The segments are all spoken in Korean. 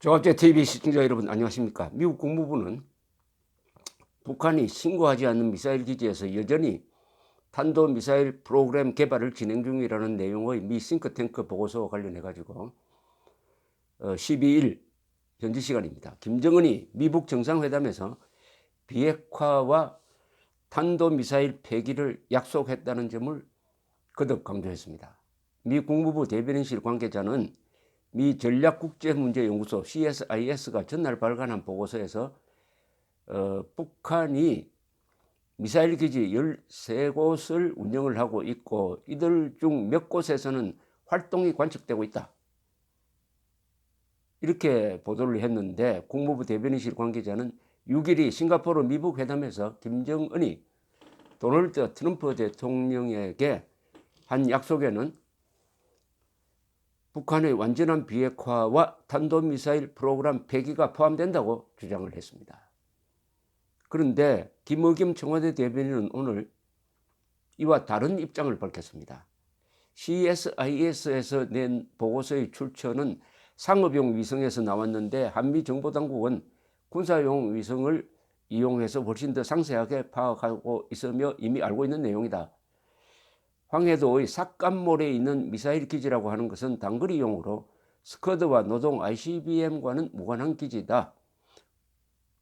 조갑제 TV 시청자 여러분 안녕하십니까. 미국 국무부는 북한이 신고하지 않는 미사일 기지에서 여전히 탄도미사일 프로그램 개발을 진행 중이라는 내용의 미 싱크탱크 보고서와 관련해 가지고 12일 현지 시간입니다. 김정은이 미북 정상회담에서 비핵화와 탄도미사일 폐기를 약속했다는 점을 거듭 강조했습니다. 미 국무부 대변인실 관계자는 미 전략국제문제연구소 CSIS가 전날 발간한 보고서에서 북한이 미사일 기지 13곳을 운영을 하고 있고 이들 중 몇 곳에서는 활동이 관측되고 있다. 이렇게 보도를 했는데 국무부 대변인실 관계자는 6일이 싱가포르 미북 회담에서 김정은이 도널드 트럼프 대통령에게 한 약속에는 북한의 완전한 비핵화와 탄도미사일 프로그램 폐기가 포함된다고 주장을 했습니다. 그런데 김의겸 청와대 대변인은 오늘 이와 다른 입장을 밝혔습니다. CSIS에서 낸 보고서의 출처는 상업용 위성에서 나왔는데 한미 정보당국은 군사용 위성을 이용해서 훨씬 더 상세하게 파악하고 있으며 이미 알고 있는 내용이다. 황해도의 삭감몰에 있는 미사일 기지라고 하는 것은 단거리용으로 스커드와 노동 ICBM과는 무관한 기지다.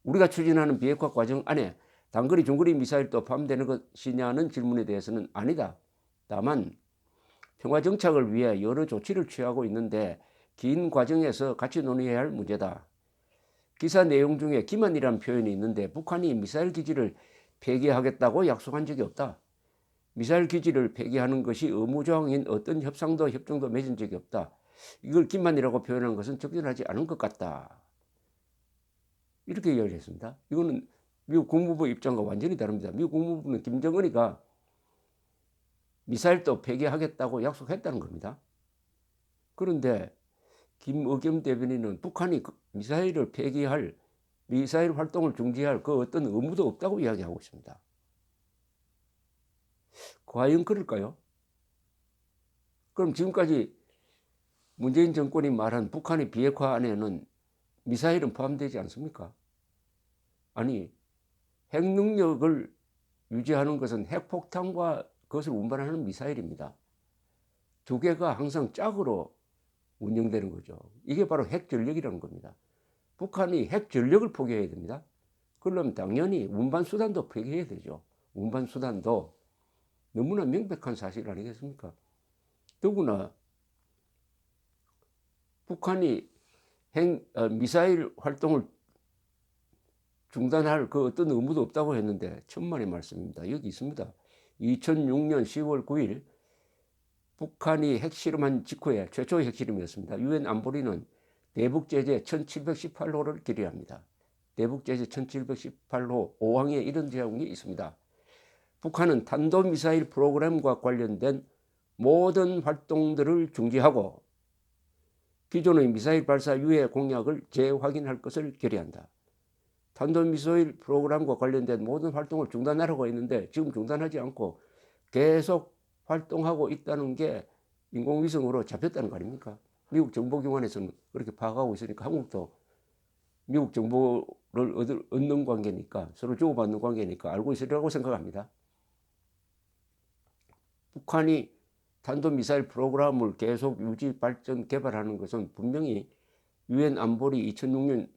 우리가 추진하는 비핵화 과정 안에 단거리 중거리 미사일도 포함되는 것이냐는 질문에 대해서는 아니다. 다만 평화정착을 위해 여러 조치를 취하고 있는데 긴 과정에서 같이 논의해야 할 문제다. 기사 내용 중에 기만이라는 표현이 있는데 북한이 미사일 기지를 폐기하겠다고 약속한 적이 없다. 미사일 기지를 폐기하는 것이 의무조항인 어떤 협상도 협정도 맺은 적이 없다. 이걸 기만이라고 표현한 것은 적절하지 않은 것 같다. 이렇게 이야기를 했습니다. 이거는 미국 국무부 입장과 완전히 다릅니다. 미국 국무부는 김정은이가 미사일도 폐기하겠다고 약속했다는 겁니다. 그런데 김의겸 대변인은 북한이 미사일을 폐기할, 미사일 활동을 중지할 그 어떤 의무도 없다고 이야기하고 있습니다. 과연 그럴까요? 그럼 지금까지 문재인 정권이 말한 북한의 비핵화 안에는 미사일은 포함되지 않습니까? 아니, 핵 능력을 유지하는 것은 핵폭탄과 그것을 운반하는 미사일입니다. 두 개가 항상 짝으로 운영되는 거죠. 이게 바로 핵전력이라는 겁니다. 북한이 핵전력을 포기해야 됩니다. 그러면 당연히 운반수단도 포기해야 되죠. 운반수단도 너무나 명백한 사실 아니겠습니까? 더구나 북한이 미사일 활동을 중단할 그 어떤 의무도 없다고 했는데 천만의 말씀입니다. 여기 있습니다. 2006년 10월 9일 북한이 핵실험한 직후에 최초의 핵실험이었습니다. 유엔 안보리는 대북제재 1718호를 결의합니다. 대북제재 1718호 5항에 이런 제목이 있습니다. 북한은 탄도미사일 프로그램과 관련된 모든 활동들을 중지하고 기존의 미사일 발사 유예 공약을 재확인할 것을 결의한다. 탄도미사일 프로그램과 관련된 모든 활동을 중단하라고 했는데 지금 중단하지 않고 계속 활동하고 있다는 게 인공위성으로 잡혔다는 거 아닙니까? 미국 정보기관에서는 그렇게 파악하고 있으니까 한국도 미국 정보를 얻는 관계니까 서로 주고받는 관계니까 알고 있으리라고 생각합니다. 북한이 탄도미사일 프로그램을 계속 유지, 발전, 개발하는 것은 분명히 유엔 안보리 2006년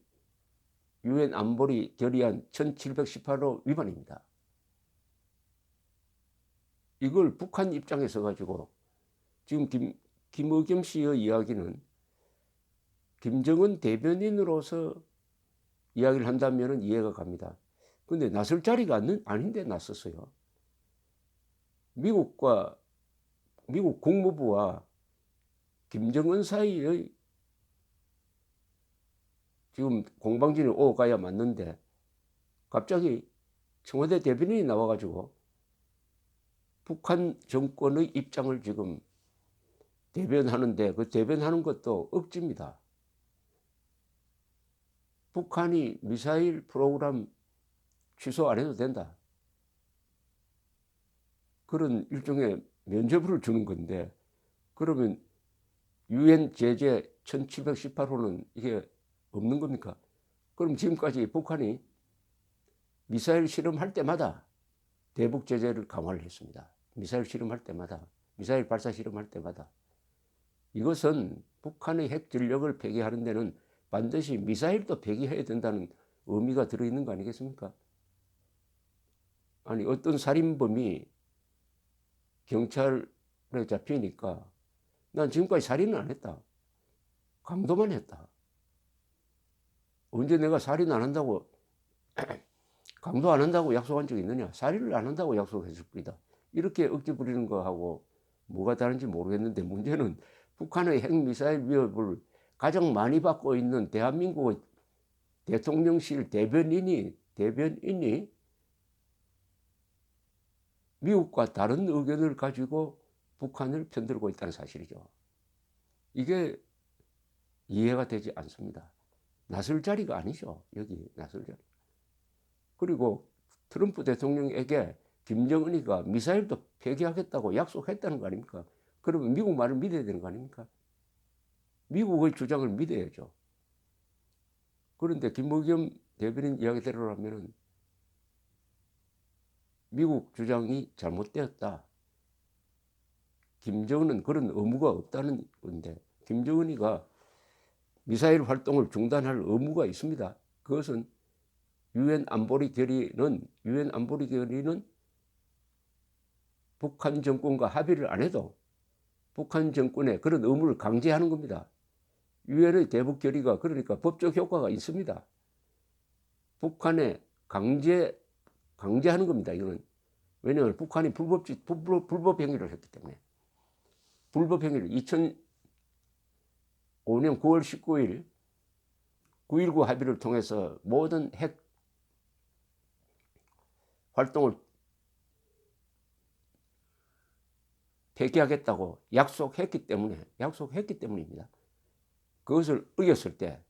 유엔 안보리 결의안 1718호 위반입니다. 이걸 북한 입장에서 가지고 지금 김의겸 씨의 이야기는 김정은 대변인으로서 이야기를 한다면 이해가 갑니다. 그런데 나설 자리가 아닌데 나섰어요. 미국 국무부와 김정은 사이의 지금 공방진이 오가야 맞는데 갑자기 청와대 대변인이 나와가지고 북한 정권의 입장을 지금 대변하는데 그 대변하는 것도 억지입니다. 북한이 미사일 프로그램 취소 안 해도 된다. 그런 일종의 면죄부를 주는 건데 그러면 유엔 제재 1718호는 이게 없는 겁니까? 그럼 지금까지 북한이 미사일 실험할 때마다 대북 제재를 강화를 했습니다. 미사일 실험할 때마다, 미사일 발사 실험할 때마다. 이것은 북한의 핵 전력을 폐기하는 데는 반드시 미사일도 폐기해야 된다는 의미가 들어있는 거 아니겠습니까? 아니, 어떤 살인범이 경찰에 잡히니까 난 지금까지 살인은 안 했다. 강도만 했다. 언제 내가 살인 안 한다고, 강도 안 한다고 약속한 적이 있느냐? 살인을 안 한다고 약속했을 뿐이다. 이렇게 억지 부리는 거하고 뭐가 다른지 모르겠는데, 문제는 북한의 핵미사일 위협을 가장 많이 받고 있는 대한민국의 대통령실 대변인이 미국과 다른 의견을 가지고 북한을 편들고 있다는 사실이죠. 이게 이해가 되지 않습니다. 나설 자리가 아니죠. 여기 나설 자리. 그리고 트럼프 대통령에게 김정은이가 미사일도 폐기하겠다고 약속했다는 거 아닙니까? 그러면 미국 말을 믿어야 되는 거 아닙니까? 미국의 주장을 믿어야죠. 그런데 김의겸 대변인 이야기대로라면 미국 주장이 잘못되었다. 김정은은 그런 의무가 없다는 건데, 김정은이가 미사일 활동을 중단할 의무가 있습니다. 그것은 유엔 안보리 결의는 북한 정권과 합의를 안 해도 북한 정권에 그런 의무를 강제하는 겁니다. 유엔의 대북 결의가 그러니까 법적 효과가 있습니다. 북한에 강제하는 겁니다. 이거는 왜냐하면 북한이 불법 행위를 했기 때문에. 불법 행위를 2005년 9월 19일 9.19 합의를 통해서 모든 핵 활동을 폐기하겠다고 약속했기 때문입니다. 그것을 어겼을 때,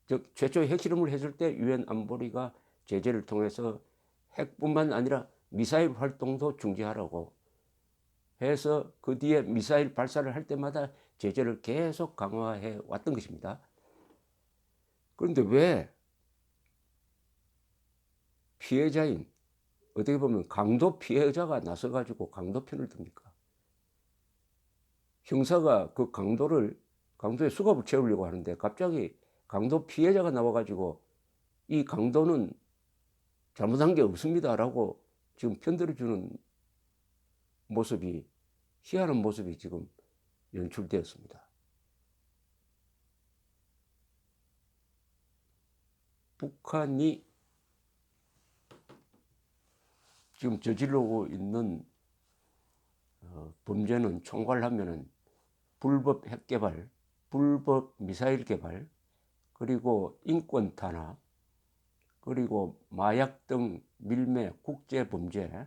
즉 최초의 핵실험을 했을 때 유엔 안보리가 제재를 통해서 핵뿐만 아니라 미사일 활동도 중지하라고 해서 그 뒤에 미사일 발사를 할 때마다 제재를 계속 강화해 왔던 것입니다. 그런데 왜 피해자인, 어떻게 보면 강도 피해자가 나서가지고 강도 편을 듭니까? 형사가 그 강도의 수갑을 채우려고 하는데 갑자기 강도 피해자가 나와가지고 이 강도는 잘못한 게 없습니다라고 지금 편들어주는 모습이, 희한한 모습이 지금 연출되었습니다. 북한이 지금 저지르고 있는 범죄는 총괄하면은 불법 핵 개발, 불법 미사일 개발, 그리고 인권 탄압, 그리고 마약 등 밀매 국제 범죄,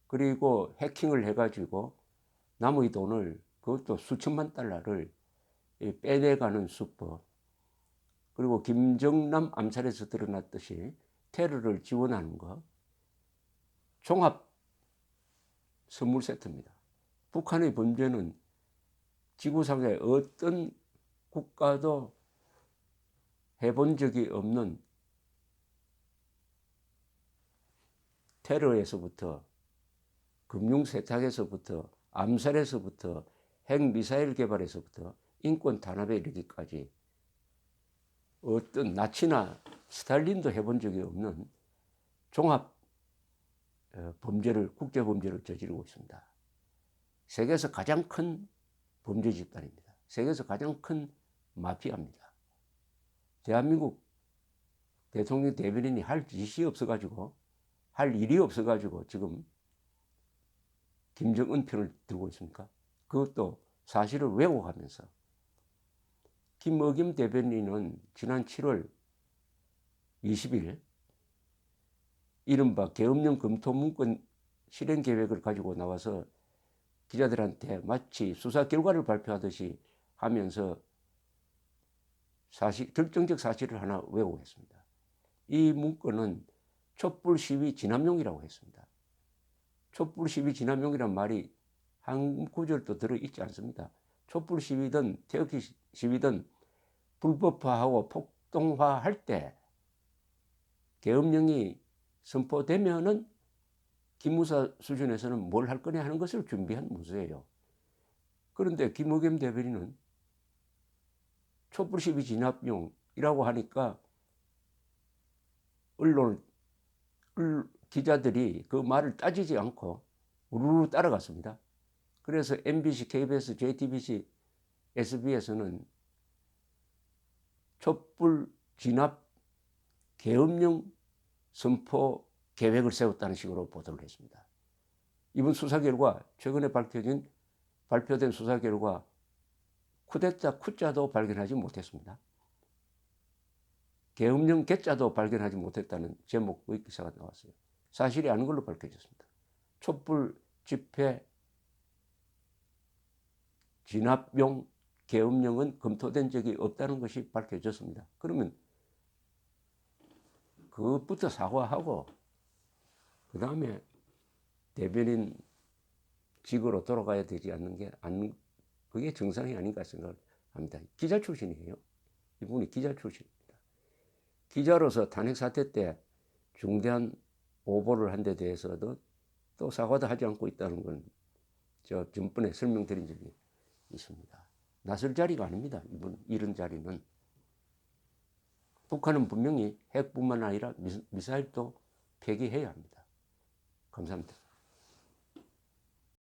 그리고 해킹을 해가지고 남의 돈을, 그것도 수천만 달러를 빼내가는 수법, 그리고 김정남 암살에서 드러났듯이 테러를 지원하는 것, 종합 선물 세트입니다. 북한의 범죄는 지구상의 어떤 국가도 해본 적이 없는 테러에서부터, 금융세탁에서부터, 암살에서부터, 핵미사일 개발에서부터 인권 탄압에 이르기까지 어떤 나치나 스탈린도 해본 적이 없는 종합 국제 범죄를 저지르고 있습니다. 세계에서 가장 큰 범죄 집단입니다. 세계에서 가장 큰 마피아입니다. 대한민국 대통령 대변인이 할 짓이 없어가지고, 할 일이 없어가지고 지금 김정은 편을 들고 있습니까? 그것도 사실을 왜곡하면서. 김의겸 대변인은 지난 7월 20일 이른바 계엄령 검토 문건 실행 계획을 가지고 나와서 기자들한테 마치 수사 결과를 발표하듯이 하면서 결정적 사실을 하나 왜곡했습니다. 이 문건은 촛불 시위 진압용이라고 했습니다. 촛불 시위 진압용이란 말이 한 구절도 들어있지 않습니다. 촛불 시위든 태극기 시위든 불법화하고 활동화할 때 계엄령이 선포되면은 기무사 수준에서는 뭘 할 거냐 하는 것을 준비한 문서예요. 그런데 김의겸 대변인은 촛불 시위 진압용이라고 하니까 기자들이 그 말을 따지지 않고 우르르 따라갔습니다. 그래서 MBC, KBS, JTBC, SBS는 촛불 진압 계엄령 선포 계획을 세웠다는 식으로 보도를 했습니다. 이번 수사 결과, 최근에 발표된 수사 결과 쿠데타 쿠자도 발견하지 못했습니다. 계엄령 개자도 발견하지 못했다는 제목의 기사가 나왔어요. 사실이 아닌 걸로 밝혀졌습니다. 촛불 집회 진압용 계엄령은 검토된 적이 없다는 것이 밝혀졌습니다. 그러면 그것부터 사과하고 그 다음에 대변인 직으로 돌아가야 되지 않는 게 그게 정상이 아닌가 생각합니다. 기자 출신이에요. 이분이 기자 출신입니다. 기자로서 탄핵 사태 때 중대한 오보를 한 데 대해서도 또 사과도 하지 않고 있다는 건 저 전번에 설명드린 적이 있습니다. 나설 자리가 아닙니다. 이런 자리는. 북한은 분명히 핵뿐만 아니라 미사일도 폐기해야 합니다. 감사합니다.